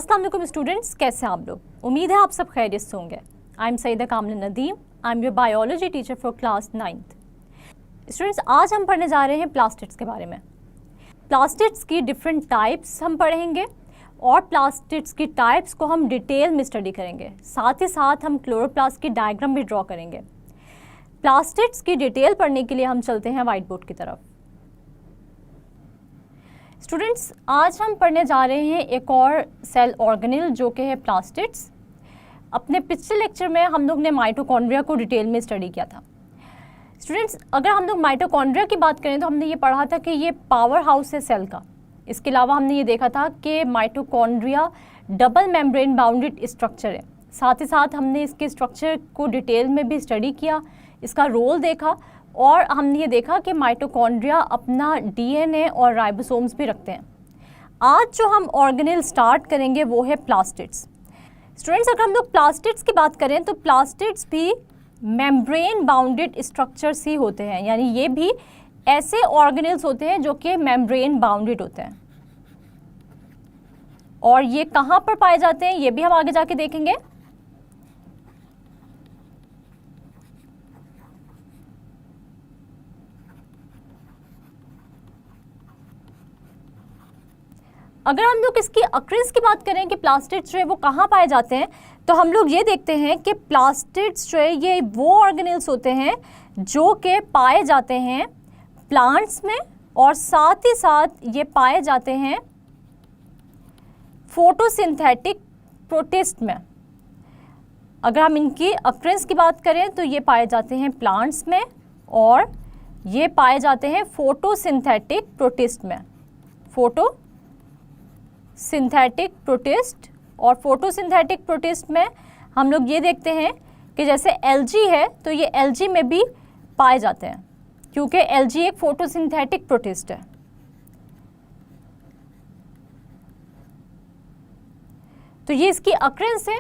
अस्सलाम वालेकुम स्टूडेंट्स, कैसे हैं आप लोग? उम्मीद है आप सब खैरियत से होंगे। I am Saeeda Kamal Nadeem, I am your biology teacher for class 9th। Students, आज हम पढ़ने जा रहे हैं प्लास्टिड्स के बारे में। प्लास्टिड्स की डिफरेंट टाइप्स हम पढ़ेंगे और प्लास्टिड्स की टाइप्स को हम डिटेल में स्टडी करेंगे। साथ ही साथ हम क्लोरोप्लास्ट की डायग्राम भी ड्रॉ करेंगे। प्लास्टिड्स की डिटेल पढ़ने के लिए हम चलते हैं वाइट बोर्ड की तरफ। स्टूडेंट्स, आज हम पढ़ने जा रहे हैं एक और सेल ऑर्गेनेल जो कि है प्लास्टिड्स। अपने पिछले लेक्चर में हम लोग ने माइटोकॉन्ड्रिया को डिटेल में स्टडी किया था। स्टूडेंट्स, अगर हम लोग माइटोकॉन्ड्रिया की बात करें तो हमने ये पढ़ा था कि ये पावर हाउस है सेल का। इसके अलावा हमने ये देखा था कि mitochondria double membrane bounded structure है। साथ ही साथ हमने इसके स्ट्रक्चर को डिटेल में भी स्टडी किया, इसका रोल देखा और हमने ये देखा कि माइटोकॉन्ड्रिया अपना डीएनए और राइबोसोम्स भी रखते हैं। आज जो हम ऑर्गेनेल स्टार्ट करेंगे वो है प्लास्टिड्स। स्टूडेंट्स, अगर हम लोग प्लास्टिड्स की बात करें तो प्लास्टिड्स भी मेम्ब्रेन बाउंडेड स्ट्रक्चर्स ही होते हैं, यानी ये भी ऐसे ऑर्गेनेल्स होते हैं जो कि मेम्ब्रेन बाउंडेड होते हैं। और ये कहाँ पर पाए जाते हैं ये भी हम आगे जाके देखेंगे। अगर हम लोग इसकी अक्रेंस की बात करें कि प्लास्टिड्स जो है वो कहाँ पाए जाते हैं, तो हम लोग ये देखते हैं कि प्लास्टिड्स जो है ये वो ऑर्गेनेल्स होते हैं जो कि पाए जाते हैं प्लांट्स में और साथ ही साथ ये पाए जाते हैं फोटोसिंथेटिक प्रोटिस्ट में। अगर हम इनकी अक्रेंस की बात करें तो ये पाए जाते हैं प्लांट्स में और ये पाए जाते हैं फोटोसिंथेटिक प्रोटिस्ट में। फोटोसिंथेटिक प्रोटिस्ट और फोटोसिंथेटिक प्रोटिस्ट में हम लोग ये देखते हैं कि जैसे एल्गी है तो ये एल्गी में भी पाए जाते हैं क्योंकि एल्गी एक फोटोसिंथेटिक प्रोटिस्ट है। तो ये इसकी अक्रेंस है।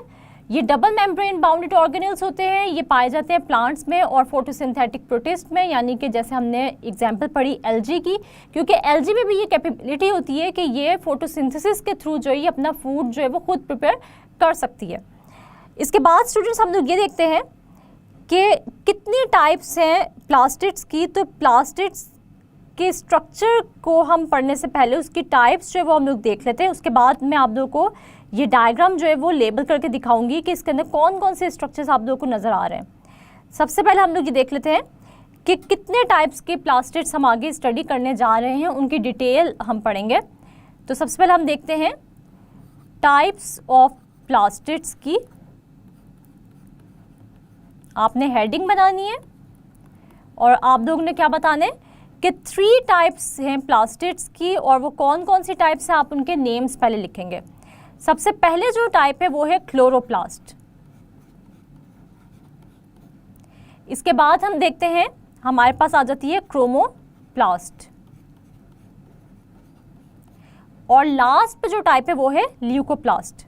ये डबल मेम्ब्रेन बाउंडेड ऑर्गेनेल्स होते हैं, ये पाए जाते हैं प्लांट्स में और फोटोसिंथेटिक प्रोटिस्ट में, यानी कि जैसे हमने एग्जांपल पढ़ी एल्गी की, क्योंकि एल्गी में भी ये कैपेबिलिटी होती है कि ये फोटोसिंथेसिस के थ्रू जो है ये अपना फूड जो है वो खुद प्रिपेयर कर सकती है। इसके बाद स्टूडेंट्स हम लोग ये देखते हैं कि कितनी टाइप्स हैं प्लास्टिड्स की। तो प्लास्टिड्स के स्ट्रक्चर को हम पढ़ने से पहले उसकी टाइप्स जो है वो हम लोग देख लेते हैं। उसके बाद मैं आप लोगों को ये डायग्राम जो है वो लेबल करके दिखाऊंगी कि इसके अंदर कौन कौन से स्ट्रक्चर्स आप लोगों को नज़र आ रहे हैं। सबसे पहले हम लोग ये देख लेते हैं कि कितने टाइप्स के प्लास्टिड्स हम आगे स्टडी करने जा रहे हैं, उनकी डिटेल हम पढ़ेंगे। तो सबसे पहले हम देखते हैं टाइप्स ऑफ प्लास्टिड्स की। आपने हेडिंग बनानी है और आप लोगों ने क्या बताना है कि 3 टाइप्स हैं प्लास्टिड्स की और वो कौन कौन सी टाइप्स हैं आप उनके नेम्स पहले लिखेंगे। सबसे पहले जो टाइप है वो है क्लोरोप्लास्ट। इसके बाद हम देखते हैं हमारे पास आ जाती है क्रोमोप्लास्ट और लास्ट पे जो टाइप है वो है ल्यूकोप्लास्ट।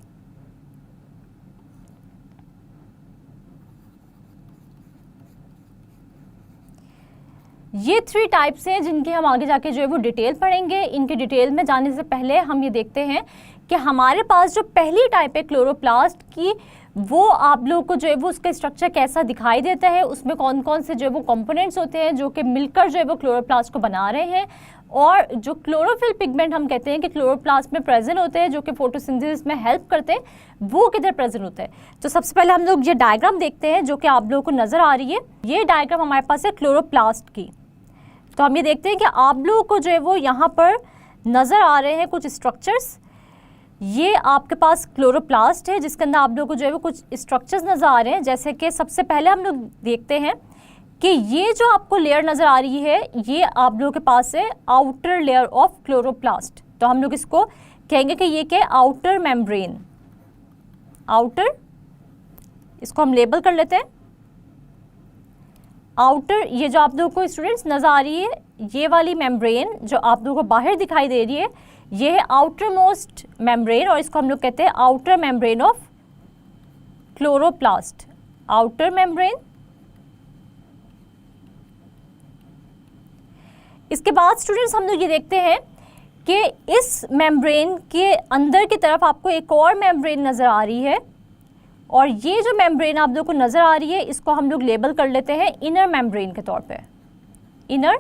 ये 3 टाइप्स हैं जिनके हम आगे जाके जो है वो डिटेल पढ़ेंगे। इनके डिटेल में जाने से पहले हम ये देखते हैं कि हमारे पास जो पहली टाइप है क्लोरोप्लास्ट की, वो आप लोगों को जो है वो उसका स्ट्रक्चर कैसा दिखाई देता है, उसमें कौन कौन से जो है वो कंपोनेंट्स होते हैं जो कि मिलकर जो है वो क्लोरोप्लास्ट को बना रहे हैं, और जो क्लोरोफिल पिगमेंट हम कहते हैं कि क्लोरोप्लास्ट में प्रेजेंट होते हैं जो कि फोटोसिंथेसिस में हेल्प करते हैं, वो किधर प्रेजेंट होते हैं। तो सबसे पहले हम लोग ये डायग्राम देखते हैं जो कि आप लोगों को नज़र आ रही है। ये डायग्राम हमारे पास है क्लोरोप्लास्ट की। तो हम ये देखते हैं कि आप लोगों को जो है वो यहाँ पर नज़र आ रहे हैं कुछ स्ट्रक्चर्स। ये आपके पास क्लोरोप्लास्ट है जिसके अंदर आप लोगों को जो है वो कुछ स्ट्रक्चर्स नज़र आ रहे हैं। जैसे कि सबसे पहले हम लोग देखते हैं कि ये जो आपको लेयर नज़र आ रही है ये आप लोगों के पास है आउटर लेयर ऑफ क्लोरोप्लास्ट। तो हम लोग इसको कहेंगे कि ये क्या है, आउटर मेम्ब्रेन। आउटर, इसको हम लेबल कर लेते हैं आउटर। ये जो आप लोगों को स्टूडेंट्स नज़र आ रही है ये वाली मेम्ब्रेन जो आप लोगों को बाहर दिखाई दे रही है ये है आउटर मोस्ट मेम्ब्रेन और इसको हम लोग कहते हैं outer membrane of chloroplast. Outer membrane. इसके बाद स्टूडेंट्स हम लोग ये देखते हैं कि इस मेम्ब्रेन के अंदर की तरफ आपको एक और मेम्ब्रेन नज़र आ रही है, और ये जो मेम्ब्रेन आप लोग को नज़र आ रही है इसको हम लोग लेबल कर लेते हैं इनर मेम्ब्रेन के तौर पे, इनर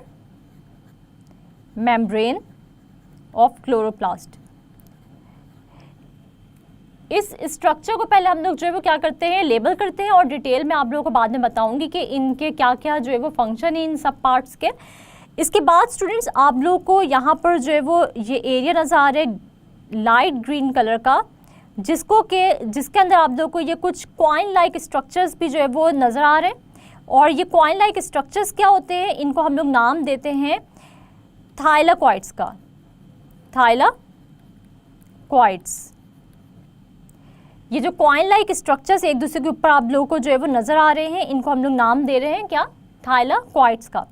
मेम्ब्रेन ऑफ क्लोरोप्लास्ट। इस स्ट्रक्चर को पहले हम लोग जो है वो क्या करते हैं, लेबल करते हैं, और डिटेल में आप लोगों को बाद में बताऊंगी कि इनके क्या क्या जो है वो फंक्शन है इन सब पार्ट्स के। इसके बाद स्टूडेंट्स आप लोगों को यहाँ पर जो है वो ये एरिया नज़र आ रहा है लाइट ग्रीन कलर का, जिसके अंदर आप लोगों को ये कुछ कॉइन लाइक स्ट्रक्चर्स भी जो है वो नज़र आ रहे हैं। और ये कॉइन लाइक स्ट्रक्चर्स क्या होते हैं, इनको हम लोग नाम देते हैं थाइलाकॉइड्स का, थाइलाकॉइड्स। ये जो कॉइन लाइक स्ट्रक्चर्स एक दूसरे के ऊपर आप लोगों को जो है वो नज़र आ रहे हैं, इनको हम लोग नाम दे रहे हैं क्या, थाइलाकॉइड्स का।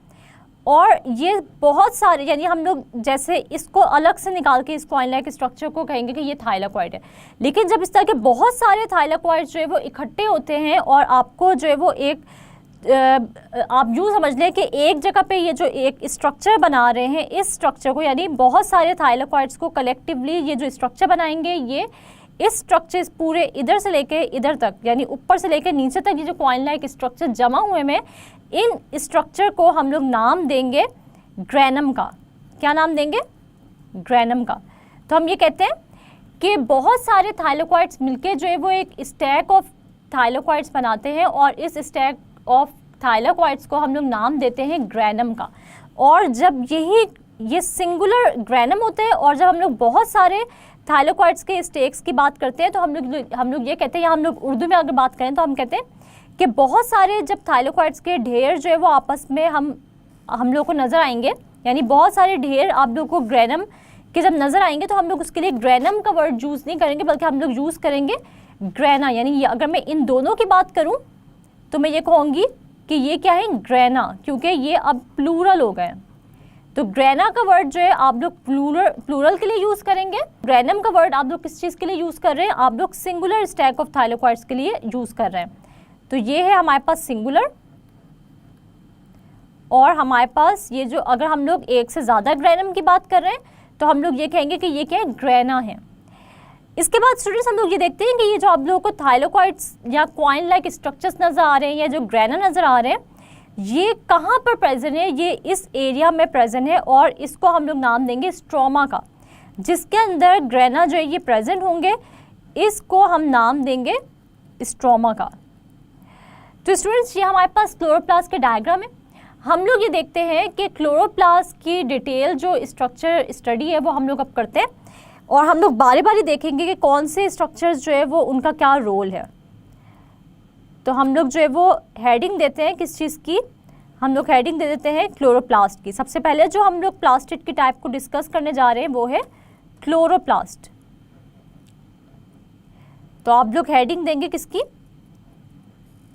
और ये बहुत सारे, यानी हम लोग जैसे इसको अलग से निकाल के इस कॉइन लाइक स्ट्रक्चर को कहेंगे कि ये थाइलाकॉइड है, लेकिन जब इस तरह के बहुत सारे थाइलाकॉइड्स जो है वो इकट्ठे होते हैं और आपको जो है वो एक आप यूँ समझ लें कि एक जगह पे ये जो एक स्ट्रक्चर बना रहे हैं, इस स्ट्रक्चर को यानी बहुत सारे थाइलाकॉइड्स को कलेक्टिवली ये जो स्ट्रक्चर बनाएंगे, ये इस स्ट्रक्चर पूरे इधर से लेके इधर तक, यानी ऊपर से लेके नीचे तक ये जो कॉइन लाइक स्ट्रक्चर जमा हुए में, इन स्ट्रक्चर को हम लोग नाम देंगे ग्रेनम का। क्या नाम देंगे, ग्रेनम का। तो हम ये कहते हैं कि बहुत सारे थाइलाकॉइड्स मिलके जो है वो एक स्टैक ऑफ थाइलाकॉइड्स बनाते हैं, और इस स्टैक ऑफ थाइलाकॉइड्स को हम लोग नाम देते हैं ग्रेनम का। और जब ये सिंगुलर ग्रेनम होते हैं, और जब हम लोग बहुत सारे थाइलाकॉइड्स के स्टेक्स की बात करते हैं तो हम लोग ये कहते हैं, या हम लोग उर्दू में अगर बात करें तो हम कहते हैं कि बहुत सारे जब थाइलाकॉइड्स के ढेर जो है वो आपस में हम लोग को नज़र आएंगे, यानी बहुत सारे ढेर आप लोग को ग्रेनम के जब नज़र आएंगे, तो हम लोग उसके लिए ग्रेनम का वर्ड यूज़ नहीं करेंगे, बल्कि हम लोग यूज़ करेंगे ग्रेना। यानी अगर मैं इन दोनों की बात करूं तो मैं ये कहूँगी कि ये क्या है, ग्रेना, क्योंकि ये अब प्लूरल हो गए। तो ग्रेना का वर्ड जो है आप लोग प्लूरल के लिए यूज़ करेंगे। ग्रेनम का वर्ड आप लोग किस चीज़ के लिए यूज़ कर रहे हैं, आप लोग सिंगुलर स्टैक ऑफ थाइलाकॉइड्स के लिए यूज़ कर रहे हैं। तो ये है हमारे पास सिंगुलर, और हमारे पास ये जो अगर हम लोग एक से ज़्यादा ग्रेनम की बात कर रहे हैं तो हम लोग ये कहेंगे कि ये क्या है, ग्रेना है। इसके बाद स्टूडेंट्स हम लोग ये देखते हैं कि ये जो आप लोगों को थाइलाकॉइड्स या कॉइन लाइक स्ट्रक्चर्स नज़र आ रहे हैं, या जो ग्रेना नज़र आ रहे हैं, ये कहाँ पर प्रेजेंट है, ये इस एरिया में प्रेजेंट है, और इसको हम लोग नाम देंगे स्ट्रोमा का। जिसके अंदर ग्रेना जो है ये प्रेजेंट होंगे, इसको हम नाम देंगे स्ट्रोमा का। तो स्टूडेंट्स ये हमारे पास क्लोरोप्लास्ट के डायग्राम है। हम लोग ये देखते हैं कि क्लोरोप्लास्ट की डिटेल जो स्ट्रक्चर स्टडी है वो हम लोग अब करते हैं, और हम लोग बारी बारी देखेंगे कि कौन से स्ट्रक्चर्स जो है वो उनका क्या रोल है। तो हम लोग जो है वो हेडिंग देते हैं किस चीज़ की, हम लोग हेडिंग दे देते हैं क्लोरोप्लास्ट की। सबसे पहले जो हम लोग प्लास्टिड की टाइप को डिस्कस करने जा रहे हैं वो है क्लोरोप्लास्ट। तो आप लोग हेडिंग देंगे किसकी,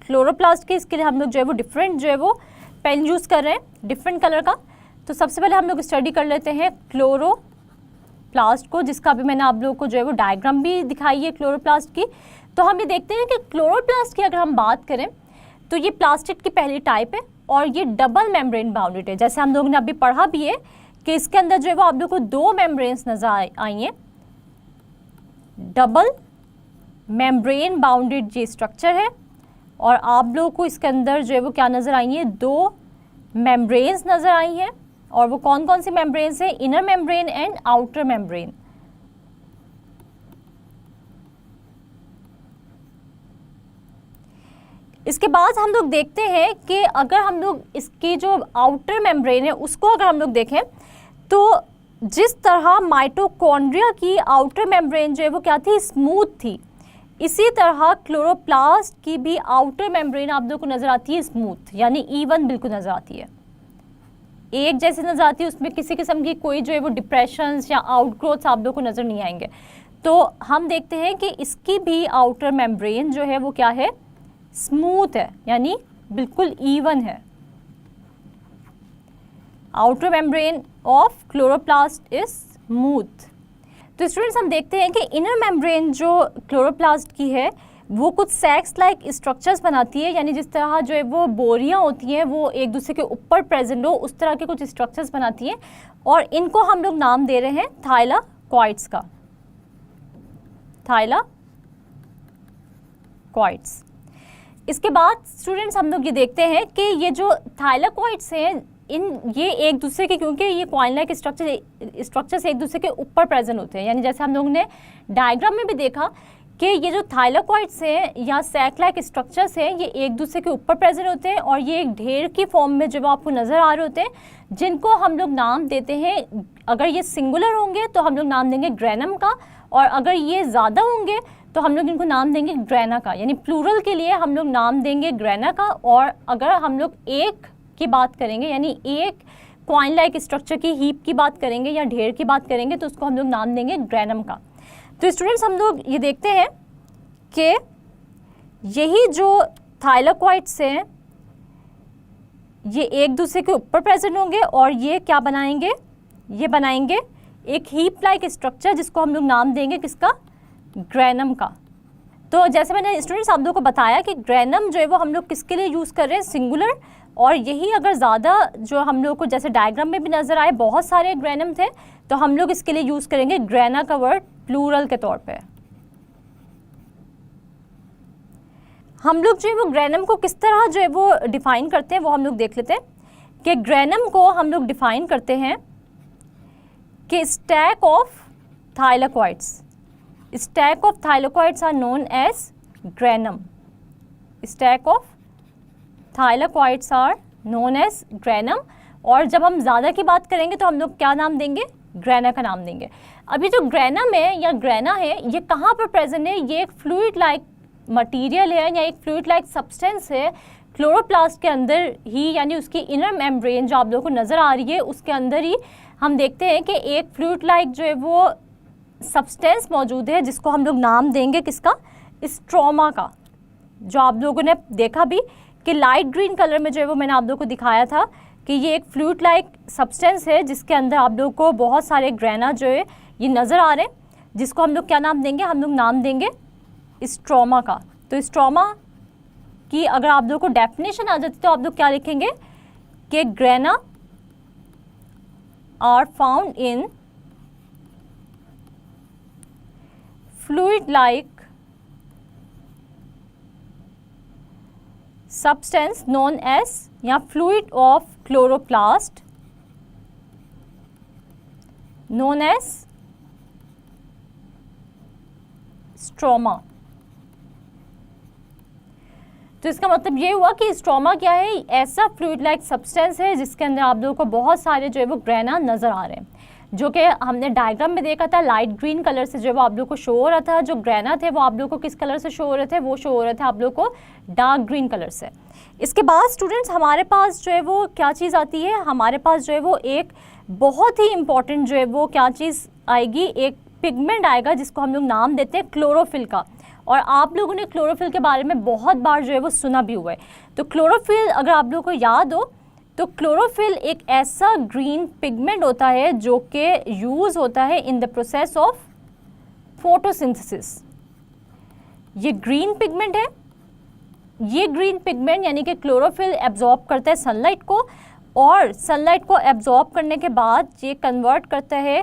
क्लोरोप्लास्ट की। इसके लिए हम लोग जो है वो डिफरेंट जो है वो पेन यूज़ कर रहे हैं, डिफरेंट कलर का। तो सबसे पहले हम लोग स्टडी कर लेते हैं क्लोरोप्लास्ट को, जिसका भी मैंने आप लोगों को जो है वो डायग्राम भी दिखाई है क्लोरोप्लास्ट की। तो हम ये देखते हैं कि क्लोरोप्लास्ट की अगर हम बात करें तो ये प्लास्टिड की पहली टाइप है, और ये डबल मेम्ब्रेन बाउंडेड है। जैसे हम लोगों ने अभी पढ़ा भी है कि इसके अंदर जो है वो आप लोग को दो मेम्ब्रेन्स नजर आई हैं, डबल मेम्ब्रेन बाउंडेड ये स्ट्रक्चर है, और आप लोगों को इसके अंदर जो है वो क्या नज़र आई है, दो मेम्ब्रेन्स नज़र आई हैं। और वो कौन कौन सी मेम्ब्रेन्स हैं, inner membrane and outer membrane. इसके बाद हम लोग देखते हैं कि अगर हम लोग इसकी जो आउटर मेम्ब्रेन है उसको अगर हम लोग देखें तो जिस तरह माइटोकॉन्ड्रिया की आउटर मेम्ब्रेन जो है वो क्या थी, स्मूथ थी, इसी तरह क्लोरोप्लास्ट की भी आउटर मेम्ब्रेन आप लोग को नज़र आती है स्मूथ, यानी इवन बिल्कुल नज़र आती है, एक जैसी नज़र आती है। उसमें किसी किस्म की कोई जो है वो डिप्रेशंस या आउटग्रोथ्स आप लोग को नज़र नहीं आएंगे। तो हम देखते हैं कि इसकी भी आउटर मेम्ब्रेन जो है वो क्या है, स्मूथ है, यानी बिल्कुल इवन है। Outer membrane of chloroplast is smooth. तो स्टूडेंट्स हम देखते हैं कि इनर मेम्ब्रेन जो क्लोरोप्लास्ट की है वो कुछ सैक्स लाइक स्ट्रक्चर्स बनाती है, यानी जिस तरह जो है वो बोरियां होती हैं वो एक दूसरे के ऊपर प्रेजेंट हो उस तरह के कुछ स्ट्रक्चर्स बनाती हैं, और इनको हम लोग नाम दे रहे हैं थाइलाकॉइड्स का, थाइलाकॉइड्स। इसके बाद स्टूडेंट्स हम लोग ये देखते हैं कि ये जो थाइलाकॉइड्स हैं ये एक दूसरे के, क्योंकि ये कॉइन लाइक स्ट्रक्चर्स एक दूसरे के ऊपर प्रेजेंट होते हैं, यानी जैसे हम लोगों ने डायग्राम में भी देखा कि ये जो थाइलाकॉइड्स हैं या सैक लाइक स्ट्रक्चर्स हैं ये एक दूसरे के ऊपर प्रेजेंट होते हैं, और ये एक ढेर की फॉर्म में जो आपको नज़र आ रहे होते हैं, जिनको हम लोग नाम देते हैं, अगर ये सिंगुलर होंगे तो हम लोग नाम देंगे ग्रेनम का, और अगर ये ज़्यादा होंगे तो हम लोग इनको नाम देंगे ग्रेना का, यानी प्लूरल के लिए हम लोग नाम देंगे ग्रेना का, और अगर हम लोग एक की बात करेंगे यानी एक कॉइन लाइक स्ट्रक्चर की हीप की बात करेंगे या ढेर की बात करेंगे तो उसको हम लोग नाम देंगे ग्रेनम का। तो स्टूडेंट्स हम लोग ये देखते हैं कि यही जो थाइलाकॉइड्स हैं ये एक दूसरे के ऊपर प्रेजेंट होंगे, और ये क्या बनाएंगे, ये बनाएंगे एक हीप लाइक स्ट्रक्चर जिसको हम लोग नाम देंगे किसका, ग्रेनम का। तो जैसे मैंने स्टूडेंट्स आप लोगों को बताया कि ग्रेनम जो है वो हम लोग किसके लिए यूज़ कर रहे हैं, सिंगुलर, और यही अगर ज़्यादा जो हम लोग को जैसे डायग्राम में भी नज़र आए बहुत सारे ग्रेनम थे तो हम लोग इसके लिए यूज़ करेंगे ग्रेना का वर्ड प्लूरल के तौर पे। हम लोग जो है वो ग्रेनम को किस तरह जो है वो डिफ़ाइन करते हैं वो हम लोग देख लेते हैं कि ग्रेनम को हम लोग डिफ़ाइन करते हैं कि stack of thylakoids, stack of thylakoids are known as granum, stack of thylakoids are known as granum, और जब हम ज़्यादा की बात करेंगे तो हम लोग क्या नाम देंगे, ग्रेना का नाम देंगे। अभी जो ग्रेनम है या ग्रेना है ये कहाँ पर प्रेजेंट है, ये एक फ्लूइड लाइक मटेरियल है या एक फ्लूइड लाइक सब्सटेंस है क्लोरोप्लास्ट के अंदर ही, यानी उसकी इनर मेम्ब्रेन जो आप लोगों को नज़र आ रही है उसके अंदर ही हम देखते हैं कि एक फ्लूइड लाइक जो है वो सब्सटेंस मौजूद है जिसको हम लोग नाम देंगे किसका, स्ट्रोमा का। जो आप लोगों ने देखा भी कि लाइट ग्रीन कलर में जो है वो मैंने आप लोगों को दिखाया था कि ये एक फ्लूइड लाइक सब्सटेंस है जिसके अंदर आप लोगों को बहुत सारे ग्रेना जो है ये नज़र आ रहे हैं, जिसको हम लोग क्या नाम देंगे, हम लोग नाम देंगे स्ट्रोमा का। तो स्ट्रोमा की अगर आप लोगों को डेफिनेशन आ जाती तो आप लोग क्या लिखेंगे कि grana are found in fluid like substance known as या fluid of chloroplast known as stroma। तो इसका मतलब ये हुआ कि स्ट्रोमा क्या है, ऐसा फ्लूइड लाइक सब्सटेंस है जिसके अंदर आप लोगों को बहुत सारे जो है वो ग्रेना नज़र आ रहे हैं, जो कि हमने डायग्राम में देखा था लाइट ग्रीन कलर से जो है वो आप लोग को शो हो रहा था। जो ग्रेना थे वो आप लोग को किस कलर से शो हो रहे थे, वो शो हो रहे थे आप लोग को डार्क ग्रीन कलर से। इसके बाद स्टूडेंट्स हमारे पास जो है वो क्या चीज़ आती है, हमारे पास जो है वो एक बहुत ही इम्पॉर्टेंट जो है वो क्या चीज़ आएगी, एक पिगमेंट आएगा जिसको हम लोग नाम देते हैं क्लोरोफिल का। और आप लोगों ने क्लोरोफिल के बारे में बहुत बार जो है वो सुना भी हुआ है। तो क्लोरोफिल अगर आप लोगों को याद हो तो क्लोरोफिल एक ऐसा ग्रीन पिगमेंट होता है जो कि यूज़ होता है in the process of photosynthesis. ये ग्रीन पिगमेंट है, ये ग्रीन पिगमेंट यानी कि क्लोरोफिल एब्जॉर्ब करता है सनलाइट को, और सनलाइट को एब्जॉर्ब करने के बाद ये कन्वर्ट करता है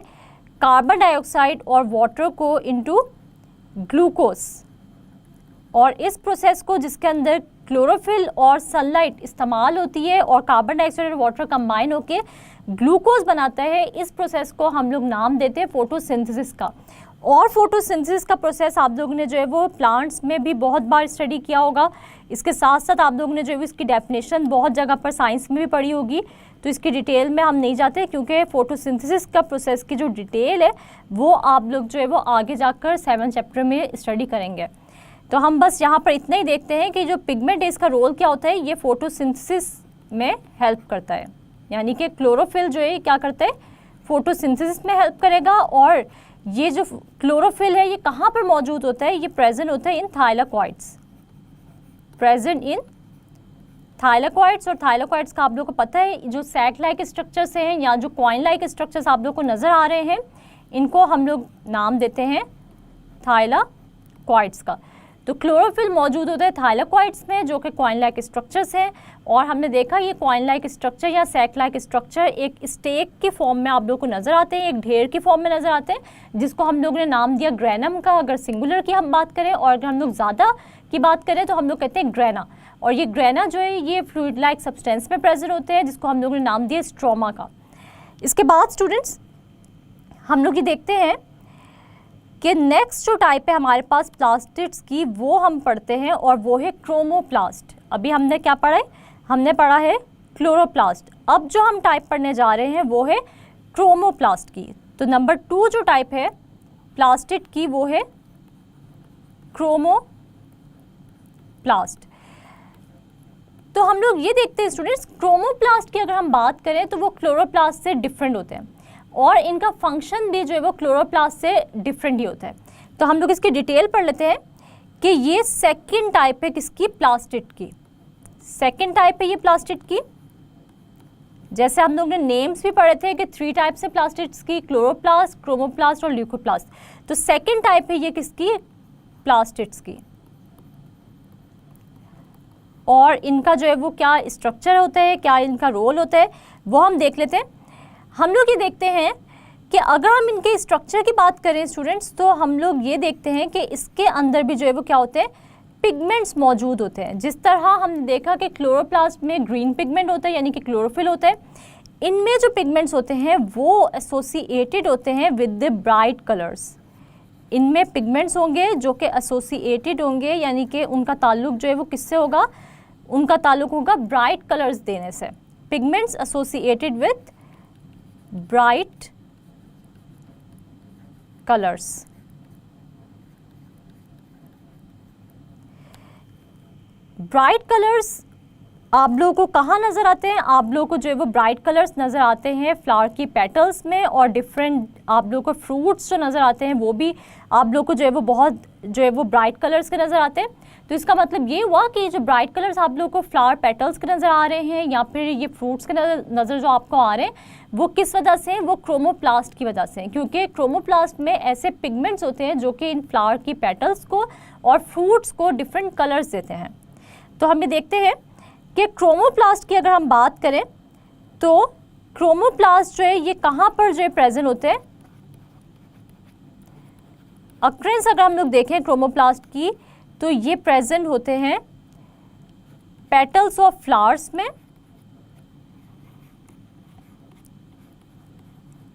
कार्बन डाइऑक्साइड और वाटर को इनटू ग्लूकोज। और इस प्रोसेस को जिसके अंदर क्लोरोफिल और सनलाइट इस्तेमाल होती है और कार्बन डाइऑक्साइड और वाटर कंबाइन होकर ग्लूकोज बनाता है, इस प्रोसेस को हम लोग नाम देते हैं फोटोसिंथेसिस का। और फोटोसिंथेसिस का प्रोसेस आप लोगों ने जो है वो प्लांट्स में भी बहुत बार स्टडी किया होगा। इसके साथ साथ आप लोगों ने जो है इसकी डेफिनेशन बहुत जगह पर साइंस में भी पढ़ी होगी, तो इसकी डिटेल में हम नहीं जाते क्योंकि फोटोसिंथेसिस का प्रोसेस की जो डिटेल है वो आप लोग जो है वो आगे जाकर 7 चैप्टर में स्टडी करेंगे। तो हम बस यहाँ पर इतना ही देखते हैं कि जो पिगमेंट है इसका रोल क्या होता है, ये फोटोसिंथेसिस में हेल्प करता है, यानी कि क्लोरोफिल जो है क्या करता है, फोटोसिंथेसिस में हेल्प करेगा। और ये जो क्लोरोफिल है ये कहाँ पर मौजूद होता है, ये प्रेजेंट होता है इन थाइलाकॉइड्स, प्रेजेंट इन थाइलाकॉइड्स। और थाइलाकॉइड्स का आप लोगों को पता है जो सैक लाइक स्ट्रक्चर्स हैं या जो कॉइन लाइक स्ट्रक्चर्स आप लोग को नज़र आ रहे हैं, इनको हम लोग नाम देते हैं थाइलाकॉइड्स का। तो क्लोरोफिल मौजूद होता है थाइलाकॉइड्स में, जो कि कॉइन लाइक स्ट्रक्चर्स हैं। और हमने देखा ये कॉइन लाइक स्ट्रक्चर या सैक लाइक स्ट्रक्चर एक स्टेक के फॉर्म में आप लोगों को नज़र आते हैं, एक ढेर की फॉर्म में नज़र आते हैं, जिसको हम लोग ने नाम दिया ग्रेनम का, अगर सिंगुलर की हम बात करें, और अगर हम लोग ज़्यादा की बात करें तो हम लोग कहते हैं ग्रेना। और ये ग्रेना जो है ये फ्लूइड लाइक सब्सटेंस में प्रेजेंट होते हैं, जिसको हम लोगों ने नाम दिया स्ट्रोमा का। इसके बाद स्टूडेंट्स हम लोग ये देखते हैं कि नेक्स्ट जो टाइप है हमारे पास प्लास्टिड्स की, वो हम पढ़ते हैं, और वो है क्रोमोप्लास्ट। अभी हमने क्या पढ़ा है? हमने पढ़ा है क्लोरोप्लास्ट। अब जो हम टाइप पढ़ने जा रहे हैं वो है क्रोमोप्लास्ट की। तो नंबर 2 जो टाइप है प्लास्टिड की वो है क्रोमोप्लास्ट। तो हम लोग ये देखते हैं स्टूडेंट्स, क्रोमोप्लास्ट की अगर हम बात करें तो वो क्लोरोप्लास्ट से डिफरेंट होते हैं, और इनका फंक्शन भी जो है वो क्लोरोप्लास्ट से डिफरेंट ही होता है। तो हम लोग इसकी डिटेल पढ़ लेते हैं कि ये सेकंड टाइप है किसकी? प्लास्टिड की। सेकंड टाइप है ये प्लास्टिड की। जैसे हम लोग ने नेम्स भी पढ़े थे कि 3 टाइप्स है प्लास्टिड्स की, क्लोरोप्लास्ट, क्रोमोप्लास्ट और ल्यूकोप्लास्ट। तो सेकंड टाइप है ये किसकी? प्लास्टिड्स की। और इनका जो है वो क्या स्ट्रक्चर होता है, क्या इनका रोल होता है, वो हम देख लेते हैं। हम लोग ये देखते हैं कि अगर हम इनके स्ट्रक्चर की बात करें स्टूडेंट्स, तो हम लोग ये देखते हैं कि इसके अंदर भी जो है वो क्या होते हैं? पिगमेंट्स मौजूद होते हैं। जिस तरह हमने देखा कि क्लोरोप्लास्ट में ग्रीन पिगमेंट होता है यानी कि क्लोरोफिल होता है, इनमें जो पिगमेंट्स होते हैं वो एसोसिएटेड होते हैं विद द ब्राइट कलर्स। इनमें पिगमेंट्स होंगे जो कि एसोसिएटेड होंगे, यानी कि उनका ताल्लुक जो है वो किससे होगा? उनका ताल्लुक होगा ब्राइट कलर्स देने से। Pigments associated with bright colours. Bright colours आप लोगों को कहाँ नज़र आते हैं? आप लोगों को जो है वो ब्राइट कलर्स नज़र आते हैं फ्लावर की पेटल्स में, और डिफरेंट आप लोगों को फ्रूट्स जो नज़र आते हैं वो भी आप लोगों को जो है वो बहुत जो है वो ब्राइट कलर्स के नज़र आते हैं। तो इसका मतलब ये हुआ कि जो ब्राइट कलर्स आप लोगों को फ्लावर पेटल्स के नज़र आ रहे हैं या फिर ये फ्रूट्स के नज़र जो आपको आ रहे हैं, वो किस वजह से हैं? वो क्रोमोप्लास्ट की वजह से हैं, क्योंकि क्रोमोप्लास्ट में ऐसे पिगमेंट्स होते हैं जो कि इन फ्लावर की पेटल्स को और फ्रूट्स को डिफरेंट कलर्स देते हैं। तो हम ये देखते हैं कि क्रोमोप्लास्ट की अगर हम बात करें तो क्रोमोप्लास्ट जो है ये कहाँ पर जो है प्रेजेंट होते हैं? अक्रेंस अगर हम लोग देखें क्रोमोप्लास्ट की तो ये प्रेजेंट होते हैं पेटल्स ऑफ फ्लावर्स में,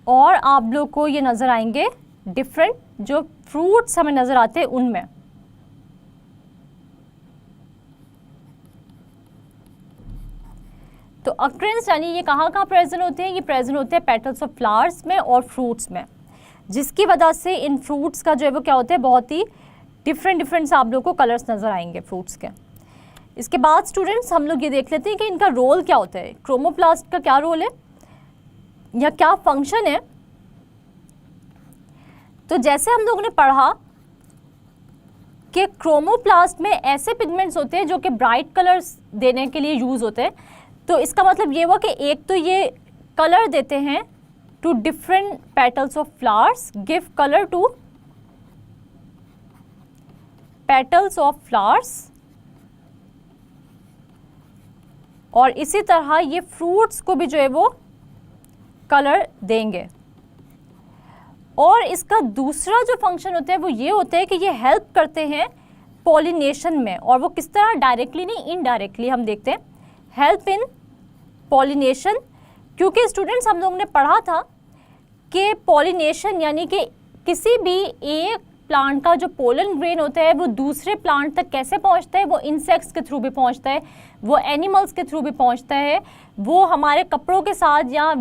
और आप लोग को ये नज़र आएंगे डिफरेंट जो फ्रूट्स हमें नज़र आते हैं उनमें। तो अक्रेंस यानी ये कहाँ प्रेजेंट होते हैं? ये प्रेजेंट होते हैं पेटल्स ऑफ फ्लावर्स में और फ्रूट्स में, जिसकी वजह से इन फ्रूट्स का जो है वो क्या होता है? बहुत ही डिफरेंट आप लोगों को कलर्स नज़र आएंगे फ्रूट्स के। इसके बाद स्टूडेंट्स हम लोग ये देख लेते हैं कि इनका रोल क्या होता है, क्रोमोप्लास्ट का क्या रोल है या क्या फंक्शन है। तो जैसे हम लोगों ने पढ़ा कि क्रोमोप्लास्ट में ऐसे पिगमेंट्स होते हैं जो कि ब्राइट कलर्स देने के लिए यूज़ होते हैं। तो इसका मतलब ये हुआ कि एक तो ये कलर देते हैं to different petals of flowers, give colour to petals of flowers, और इसी तरह ये फ्रूट्स को भी जो है वो कलर देंगे। और इसका दूसरा जो फंक्शन होता है वो ये होता है कि ये हेल्प करते हैं पॉलिनेशन में, और वो किस तरह? डायरेक्टली नहीं, इनडायरेक्टली हम देखते हैं हेल्प इन पॉलिनेशन। क्योंकि स्टूडेंट्स हम लोगों ने पढ़ा था कि पॉलिनेशन यानी कि किसी भी एक प्लांट का जो पोलन ग्रेन होता है वो दूसरे प्लांट तक कैसे पहुंचता है? वो इंसेक्ट्स के थ्रू भी पहुंचता है, वो एनिमल्स के थ्रू भी पहुंचता है, वो हमारे कपड़ों के साथ या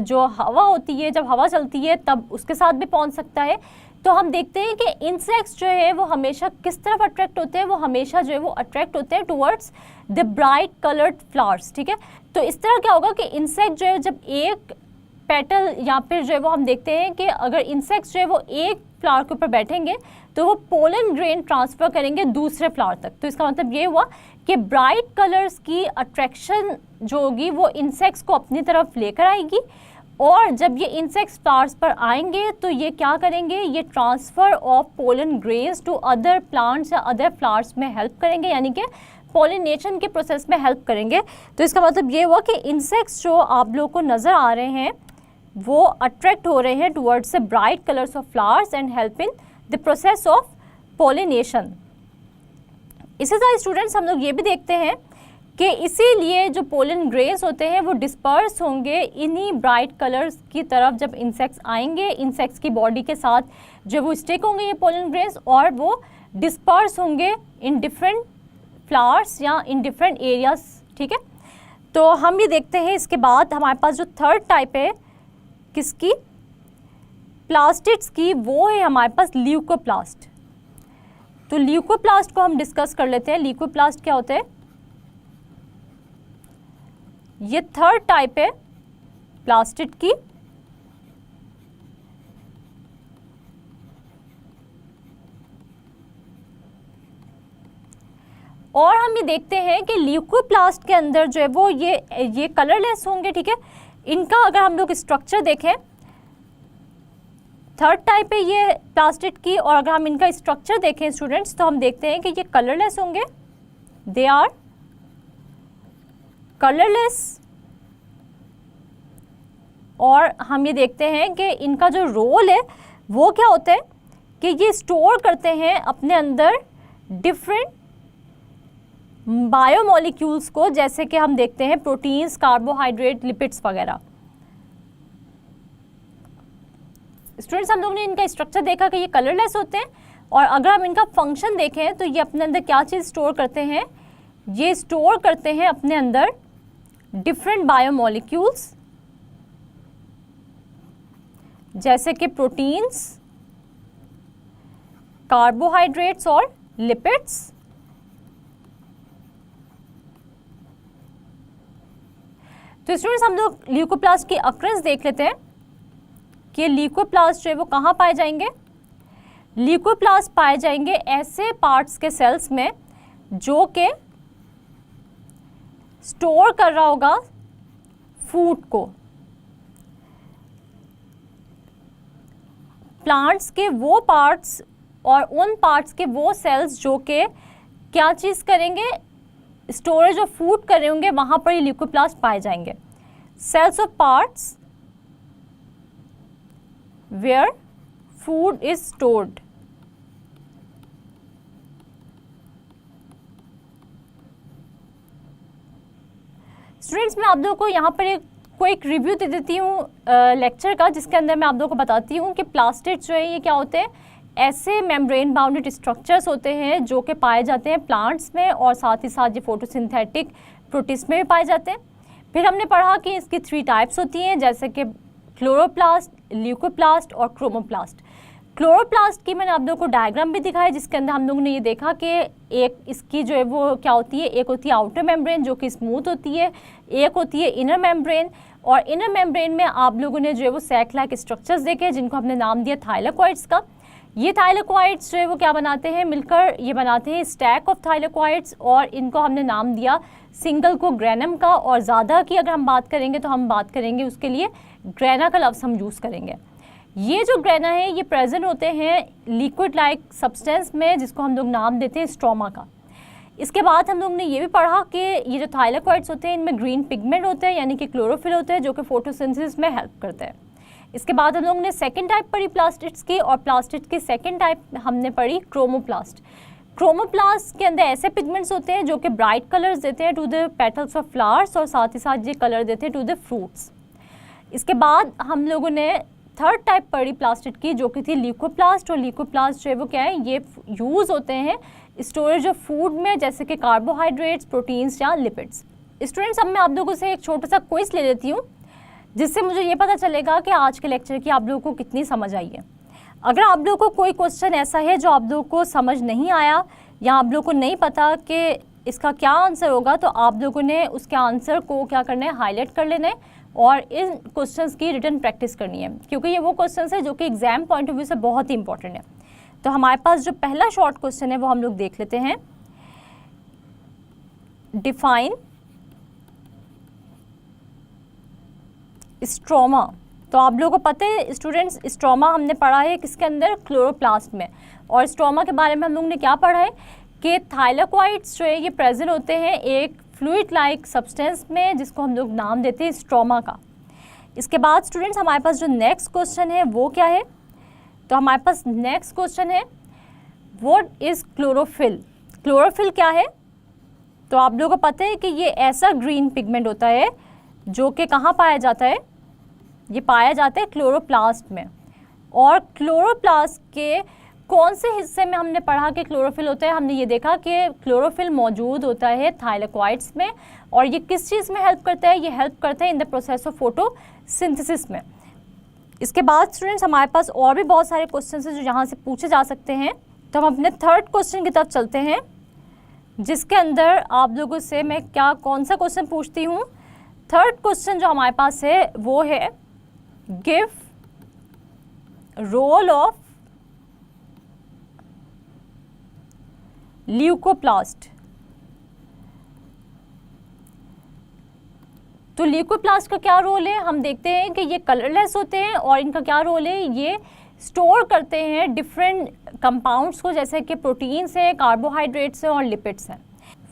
जो हवा होती है जब हवा चलती है तब उसके साथ भी पहुंच सकता है। तो हम देखते हैं कि इंसेक्ट्स जो है वो हमेशा किस तरफ अट्रैक्ट होते हैं? वो हमेशा जो है वो अट्रैक्ट होते हैं towards the bright coloured flowers. ठीक है, तो इस तरह क्या होगा कि इंसेक्ट जो है जब एक पेटल या फिर जो है वो हम देखते हैं कि अगर इंसेक्ट्स जो है वो एक फ्लावर के ऊपर बैठेंगे तो वो पोलन ग्रेन ट्रांसफ़र करेंगे दूसरे फ्लावर तक। तो इसका मतलब ये हुआ कि ब्राइट कलर्स की अट्रैक्शन जो होगी वो इंसेक्ट्स को अपनी तरफ लेकर आएगी, और जब ये इंसेक्ट्स फ्लावर्स पर आएंगे तो ये क्या करेंगे, ये transfer of pollen grains to other plants या अदर फ्लावर्स में हेल्प करेंगे, यानी कि पॉलिनेशन के प्रोसेस में हेल्प करेंगे। तो इसका मतलब ये हुआ कि इंसेक्ट्स जो आप लोगों को नज़र आ रहे हैं वो अट्रैक्ट हो रहे हैं towards the bright colours of flowers and help in the process of pollination. इसी तरह स्टूडेंट्स हम लोग ये भी देखते हैं कि इसीलिए जो पोलन ग्रेन्स होते हैं वो डिस्पर्स होंगे इन्हीं ब्राइट कलर्स की तरफ जब इंसेक्ट्स आएंगे, इंसेक्ट्स की बॉडी के साथ जो वो स्टिक होंगे ये पोलन ग्रेन्स, और वो डिस्पर्स होंगे इन डिफरेंट फ्लावर्स या इन डिफरेंट एरियाज। ठीक है, तो हम ये देखते हैं इसके बाद हमारे पास जो थर्ड टाइप है किसकी, प्लास्टिड्स की, वो है हमारे पास ल्यूकोप्लास्ट। तो ल्यूकोप्लास्ट को हम डिस्कस कर लेते हैं। ल्यूकोप्लास्ट क्या होते हैं, ये थर्ड टाइप है प्लास्टिड की। और हम ये देखते हैं कि ल्यूकोप्लास्ट के अंदर जो है वो ये कलरलेस होंगे। ठीक है, इनका अगर हम लोग स्ट्रक्चर देखें, थर्ड टाइप है ये प्लास्टिड की, और अगर हम इनका स्ट्रक्चर देखें स्टूडेंट्स तो हम देखते हैं कि ये कलरलेस होंगे, दे आर कलरलेस। और हम ये देखते हैं कि इनका जो रोल है वो क्या होता है कि ये स्टोर करते हैं अपने अंदर डिफरेंट बायोमोलिक्यूल्स को, जैसे कि हम देखते हैं प्रोटीन्स, कार्बोहाइड्रेट, लिपिड्स वगैरह। स्टूडेंट्स हम लोग ने इनका स्ट्रक्चर देखा कि ये कलरलेस होते हैं, और अगर हम इनका फंक्शन देखें तो ये अपने अंदर क्या चीज़ स्टोर करते हैं, ये स्टोर करते हैं अपने अंदर डिफरेंट बायोमोलिक्यूल्स, जैसे कि प्रोटीन्स, कार्बोहाइड्रेट्स और लिपिड्स। तो स्टूडेंट्स हम लोग ल्यूकोप्लास्ट की अक्रेंस देख लेते हैं कि ल्यूकोप्लास्ट जो है वो कहाँ पाए जाएंगे। ल्यूकोप्लास्ट पाए जाएंगे ऐसे पार्ट्स के सेल्स में जो कि स्टोर कर रहा होगा फूड को। प्लांट्स के वो पार्ट्स और उन पार्ट्स के वो सेल्स जो कि क्या चीज़ करेंगे, स्टोरेज ऑफ फूड कर रहे होंगे, वहाँ पर ही ल्यूकोप्लास्ट पाए जाएंगे। Cells of parts where food is stored. Students मैं आप लोगों को यहाँ पर एक रिव्यू दे देती हूँ लेक्चर का, जिसके अंदर मैं आप लोगों को बताती हूँ कि प्लास्टिड जो है ये क्या होते हैं, ऐसे मेम्ब्रेन बाउंडेड स्ट्रक्चर्स होते हैं जो कि पाए जाते हैं प्लांट्स में, और साथ ही साथ ये फोटोसिंथेटिक प्रोटिस्ट में भी पाए जाते हैं। फिर हमने पढ़ा कि इसकी 3 टाइप्स होती हैं, जैसे कि क्लोरोप्लास्ट, ल्यूकोप्लास्ट और क्रोमोप्लास्ट। क्लोरोप्लास्ट की मैंने आप लोगों को डायग्राम भी दिखाया, जिसके अंदर हम लोगों ने ये देखा कि एक इसकी जो है वो क्या होती है, एक होती है आउटर मेम्ब्रेन जो कि स्मूथ होती है, एक होती है इनर मेम्ब्रेन, और इनर मेम्ब्रेन में आप लोगों ने जो है वो सैक लाइक स्ट्रक्चर्स देखे जिनको हमने नाम दिया थाइलेकोइड्स का। ये थाइलेकोइड्स जो है वो क्या बनाते हैं, मिलकर ये बनाते हैं स्टैक ऑफ थाइलेकोइड्स, और इनको हमने नाम दिया सिंगल को ग्रेनम का, और ज़्यादा की अगर हम बात करेंगे तो हम बात करेंगे उसके लिए ग्रेना का लफ्ज़ हम यूज़ करेंगे। ये जो ग्रेना है ये प्रेजेंट होते हैं लिक्विड लाइक सब्सटेंस में, जिसको हम लोग नाम देते हैं स्ट्रोमा का। इसके बाद हम लोग ने ये भी पढ़ा कि ये जो थाइलेकोइड्स होते हैं इनमें ग्रीन पिगमेंट होते हैं, यानी कि क्लोरोफिल होते हैं जो कि फोटोसिंथेसिस में हेल्प करते हैं। इसके बाद हम लोग ने सेकंड टाइप पढ़ी प्लास्टिड्स की, और प्लास्टिड की सेकंड टाइप हमने पढ़ी क्रोमोप्लास्ट। क्रोमोप्लास्ट के अंदर ऐसे पिगमेंट्स होते हैं जो कि ब्राइट कलर्स देते हैं to the petals of flowers, और साथ ही साथ ये कलर देते हैं टू द फ्रूट्स। इसके बाद हम लोगों ने थर्ड टाइप पढ़ी प्लास्टिड की जो कि थी ल्यूकोप्लास्ट, और ल्यूकोप्लास्ट जो है वो क्या है, ये यूज़ होते हैं स्टोरेज ऑफ फूड में, जैसे कि कार्बोहाइड्रेट्स, प्रोटीन्स या लिपिड्स। स्टूडेंट्स अब मैं आप लोगों से एक छोटा सा क्विज ले लेती हूँ, जिससे मुझे ये पता चलेगा कि आज के लेक्चर की आप लोगों को कितनी समझ आई है। अगर आप लोगों को कोई क्वेश्चन ऐसा है जो आप लोगों को समझ नहीं आया, या आप लोगों को नहीं पता कि इसका क्या आंसर होगा, तो आप लोगों ने उसके आंसर को क्या करना है, हाईलाइट कर लेना है, और इन क्वेश्चंस की रिटन प्रैक्टिस करनी है, क्योंकि ये वो क्वेश्चंस है जो कि एग्जाम पॉइंट ऑफ व्यू से बहुत ही इंपॉर्टेंट है। तो हमारे पास जो पहला शॉर्ट क्वेश्चन है वो हम लोग देख लेते हैं। Define stroma. तो आप लोगों को पता है स्टूडेंट्स, स्ट्रोमा हमने पढ़ा है किसके अंदर, क्लोरोप्लास्ट में। और स्ट्रोमा के बारे में हम लोगों ने क्या पढ़ा है कि थाइलेकोइड्स जो है ये प्रेजेंट होते हैं एक फ्लूइड लाइक सब्सटेंस में, जिसको हम लोग नाम देते हैं स्ट्रोमा का। इसके बाद स्टूडेंट्स हमारे पास जो नेक्स्ट क्वेश्चन है वो क्या है, तो हमारे पास नेक्स्ट क्वेश्चन है व्हाट इज़ क्लोरोफिल। क्लोरोफिल क्या है, तो आप लोगों को पता है कि ये ऐसा ग्रीन पिगमेंट होता है जो कि कहाँ पाया जाता है, ये पाया जाता है क्लोरोप्लास्ट में। और क्लोरोप्लास्ट के कौन से हिस्से में हमने पढ़ा कि क्लोरोफिल होता है, हमने ये देखा कि क्लोरोफिल मौजूद होता है थाइलेकोइड्स में। और ये किस चीज़ में हेल्प करता है, ये हेल्प करता है in the process of photosynthesis में। इसके बाद स्टूडेंट्स हमारे पास और भी बहुत सारे क्वेश्चन हैं जो यहाँ से पूछे जा सकते हैं। तो हम अपने थर्ड क्वेश्चन की तरफ चलते हैं, जिसके अंदर आप लोगों से मैं कौन सा क्वेश्चन पूछती हूँ। थर्ड क्वेश्चन जो हमारे पास है वो है गिव रोल ऑफ ल्यूकोप्लास्ट। तो ल्यूकोप्लास्ट का क्या रोल है, हम देखते हैं कि ये कलरलेस होते हैं और इनका क्या रोल है, ये स्टोर करते हैं डिफरेंट कंपाउंड्स को, जैसे कि प्रोटीन्स हैं, कार्बोहाइड्रेट्स हैं और लिपिड्स हैं।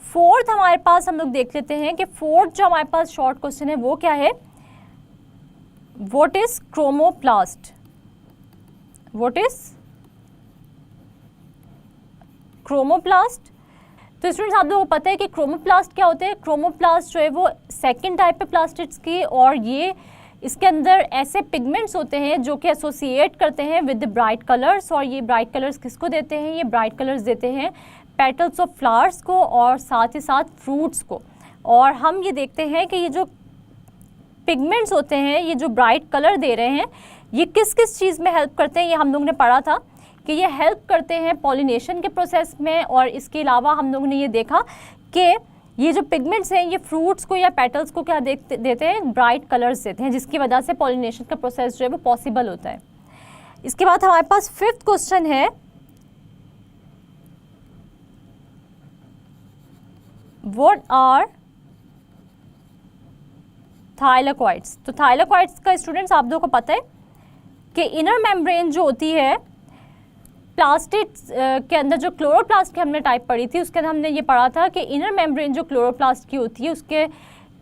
फोर्थ हमारे पास हम लोग देख लेते हैं कि फोर्थ जो हमारे पास शॉर्ट क्वेश्चन है वो क्या है, what is chromoplast. What is chromoplast. तो स्टूडेंट्स आप लोगों को पता है कि क्रोमोप्लास्ट क्या होते हैं। क्रोमोप्लास्ट जो है वो सेकंड टाइप है प्लास्टिड्स की, और ये इसके अंदर ऐसे पिगमेंट्स होते हैं जो कि एसोसिएट करते हैं विद द ब्राइट कलर्स। और ये ब्राइट कलर्स किसको देते हैं, ये ब्राइट कलर्स देते हैं पेटल्स ऑफ फ्लावर्स को और साथ ही साथ फ्रूट्स को। और हम ये देखते हैं कि ये जो पिगमेंट्स होते हैं, ये जो ब्राइट कलर दे रहे हैं, ये किस किस चीज़ में हेल्प करते हैं, ये हम लोगों ने पढ़ा था कि ये हेल्प करते हैं पॉलिनेशन के प्रोसेस में। और इसके अलावा हम लोगों ने ये देखा कि ये जो पिगमेंट्स हैं ये फ्रूट्स को या पेटल्स को क्या देते हैं, ब्राइट कलर्स देते हैं, जिसकी वजह से पॉलिनेशन का प्रोसेस जो है वो पॉसिबल होता है। इसके बाद हमारे पास फिफ्थ क्वेश्चन है व्हाट आर थाइलेकोइड्स। तो थाइलेकोइड्स का स्टूडेंट्स आप लोगों को पता है कि इनर मेम्ब्रेन जो होती है प्लास्टिड्स के अंदर, जो क्लोरोप्लास्ट की हमने टाइप पढ़ी थी उसके अंदर हमने ये पढ़ा था कि इनर मेम्ब्रेन जो क्लोरोप्लास्ट की होती है उसके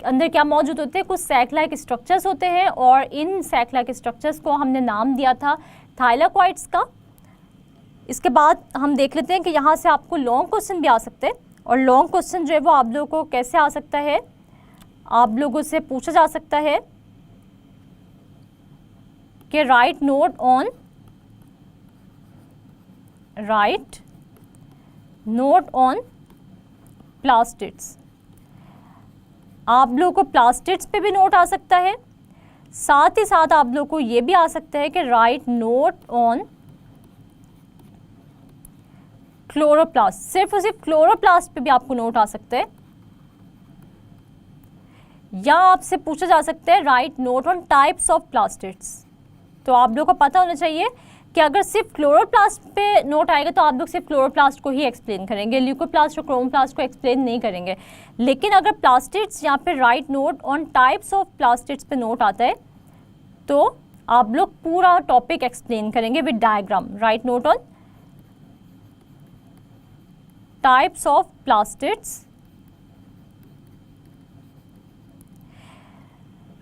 अंदर क्या मौजूद होते हैं, कुछ सैक लाइक स्ट्रक्चर्स होते हैं। और इन सैक लाइक स्ट्रक्चर्स को हमने नाम दिया था थाइलेकोइड्स का। इसके बाद हम देख लेते हैं कि यहाँ से आपको लॉन्ग क्वेश्चन भी आ सकते हैं। और लॉन्ग क्वेश्चन जो है वो आप लोगों को कैसे आ सकता है, आप लोगों से पूछा जा सकता है कि राइट नोट ऑन प्लास्टिड्स। आप लोगों को प्लास्टिड्स पे भी नोट आ सकता है, साथ ही साथ आप लोगों को ये भी आ सकता है कि राइट नोट ऑन क्लोरोप्लास्ट। सिर्फ और सिर्फ क्लोरोप्लास्ट पे भी आपको नोट आ सकता है, या आपसे पूछा जा सकता है right note on types of plastids. तो आप लोगों को पता होना चाहिए कि अगर सिर्फ क्लोरोप्लास्ट पे नोट आएगा तो आप लोग सिर्फ क्लोरोप्लास्ट को ही एक्सप्लेन करेंगे, ल्यूकोप्लास्ट और क्रोमोप्लास्ट को एक्सप्लेन नहीं करेंगे। लेकिन अगर प्लास्टिड्स यहाँ पे right note on types of plastids पे नोट आता है तो आप लोग पूरा टॉपिक एक्सप्लेन करेंगे with diagram. Right note on types of plastids.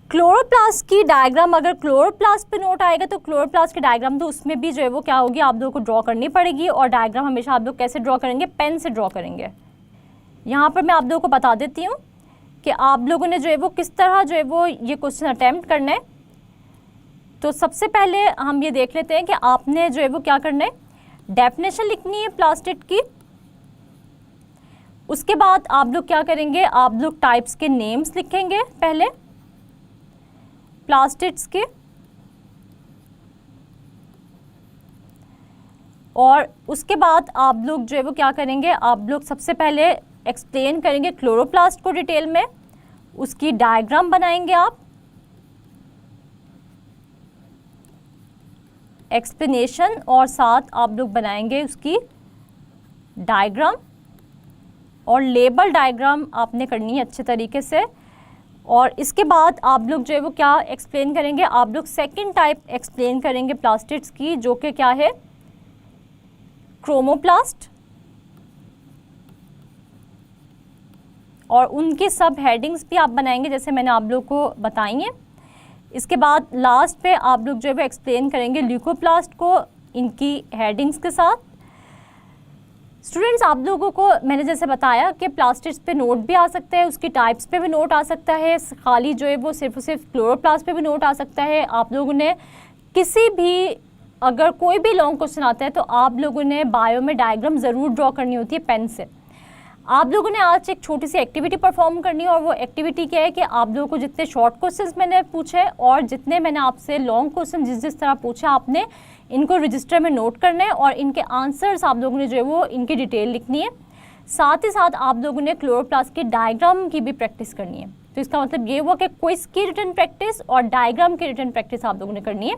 Chloroplast की डायग्राम, अगर क्लोरोप्लास्ट पे नोट आएगा तो क्लोरोप्लास्ट की डायग्राम तो उसमें भी जो है वो क्या होगी, आप लोगों को ड्रॉ करनी पड़ेगी। और डायग्राम हमेशा आप लोग कैसे ड्रॉ करेंगे, पेन से ड्रॉ करेंगे। यहाँ पर मैं आप लोगों को बता देती हूँ कि आप लोगों ने जो है वो किस तरह जो है वो ये क्वेश्चन अटैम्प्ट करना है। तो सबसे पहले हम ये देख लेते हैं कि आपने जो है वो क्या करना है, डेफिनेशन लिखनी है प्लास्टिड की। उसके बाद आप लोग क्या करेंगे, आप लोग टाइप्स के नेम्स लिखेंगे पहले प्लास्टिड्स के, और उसके बाद आप लोग जो है वो क्या करेंगे, आप लोग सबसे पहले एक्सप्लेन करेंगे क्लोरोप्लास्ट को डिटेल में, उसकी डायग्राम बनाएंगे आप, एक्सप्लेनेशन और साथ आप लोग बनाएंगे उसकी डायग्राम, और लेबल डायग्राम आपने करनी है अच्छे तरीके से। और इसके बाद आप लोग जो है वो क्या एक्सप्लेन करेंगे, आप लोग सेकंड टाइप एक्सप्लेन करेंगे प्लास्टिड्स की, जो कि क्या है, क्रोमोप्लास्ट, और उनके सब हेडिंग्स भी आप बनाएंगे जैसे मैंने आप लोग को बताई हैं। इसके बाद लास्ट पे आप लोग जो है वो एक्सप्लेन करेंगे ल्यूकोप्लास्ट को इनकी हेडिंग्स के साथ। स्टूडेंट्स, आप लोगों को मैंने जैसे बताया कि प्लास्टिड्स पे नोट भी आ सकता है, उसकी टाइप्स पे भी नोट आ सकता है, खाली जो है वो सिर्फ क्लोरोप्लास्ट पे भी नोट आ सकता है। आप लोगों ने किसी भी, अगर कोई भी लॉन्ग क्वेश्चन आता है तो आप लोगों ने बायो में डायग्राम ज़रूर ड्रॉ करनी होती है पेन से। आप लोगों ने आज एक छोटी सी एक्टिविटी परफॉर्म करनी है, और वो एक्टिविटी क्या है कि आप लोगों को जितने शॉर्ट क्वेश्चंस मैंने पूछे और जितने मैंने आपसे लॉन्ग क्वेश्चन जिस तरह पूछा, आपने इनको रजिस्टर में नोट करना है और इनके आंसर्स आप लोगों ने जो है वो इनकी डिटेल लिखनी है। साथ ही साथ आप लोगों ने क्लोरोप्लास्ट के डायग्राम की भी प्रैक्टिस करनी है। तो इसका मतलब ये हुआ कि क्विज की रिटन प्रैक्टिस और डायग्राम की रिटन प्रैक्टिस आप लोगों ने करनी है।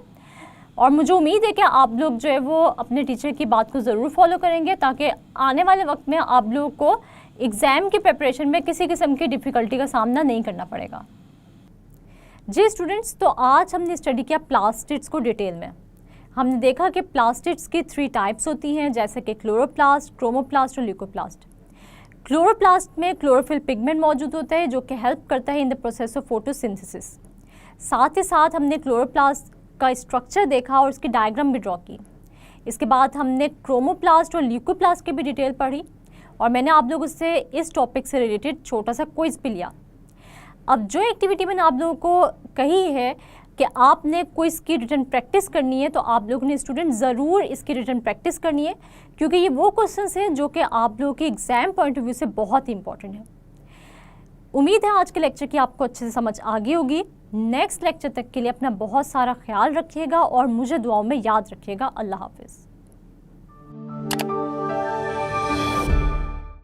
और मुझे उम्मीद है कि आप लोग जो है वो अपने टीचर की बात को ज़रूर फॉलो करेंगे, ताकि आने वाले वक्त में आप लोगों को एग्ज़ाम की प्रिपरेशन में किसी किस्म की डिफ़िकल्टी का सामना नहीं करना पड़ेगा। जी स्टूडेंट्स, तो आज हमने स्टडी किया प्लास्टिड्स को डिटेल में। हमने देखा कि प्लास्टिड्स की 3 टाइप्स होती हैं, जैसे कि क्लोरोप्लास्ट, क्रोमोप्लास्ट और ल्यूकोप्लास्ट। क्लोरोप्लास्ट में क्लोरोफिल पिगमेंट मौजूद होता है जो कि हेल्प करता है in the process of photosynthesis. साथ ही साथ हमने क्लोरोप्लास्ट का स्ट्रक्चर देखा और उसकी डायग्राम भी ड्रॉ की। इसके बाद हमने क्रोमोप्लास्ट और ल्यूकोप्लास्ट की भी डिटेल पढ़ी, और मैंने आप लोगों से इस टॉपिक से रिलेटेड छोटा सा क्विज भी लिया। अब जो एक्टिविटी मैंने आप लोगों को कही है कि आपने क्विज की रिटन प्रैक्टिस करनी है, तो आप लोगों ने स्टूडेंट ज़रूर इसकी रिटन प्रैक्टिस करनी है, क्योंकि ये वो क्वेश्चंस हैं जो कि आप लोगों के एग्ज़ाम पॉइंट ऑफ व्यू से बहुत ही इंपॉर्टेंट है। उम्मीद है आज के लेक्चर की आपको अच्छे से समझ आ गई होगी। नेक्स्ट लेक्चर तक के लिए अपना बहुत सारा ख्याल रखिएगा और मुझे दुआओं में याद रखिएगा। अल्लाह हाफिज़।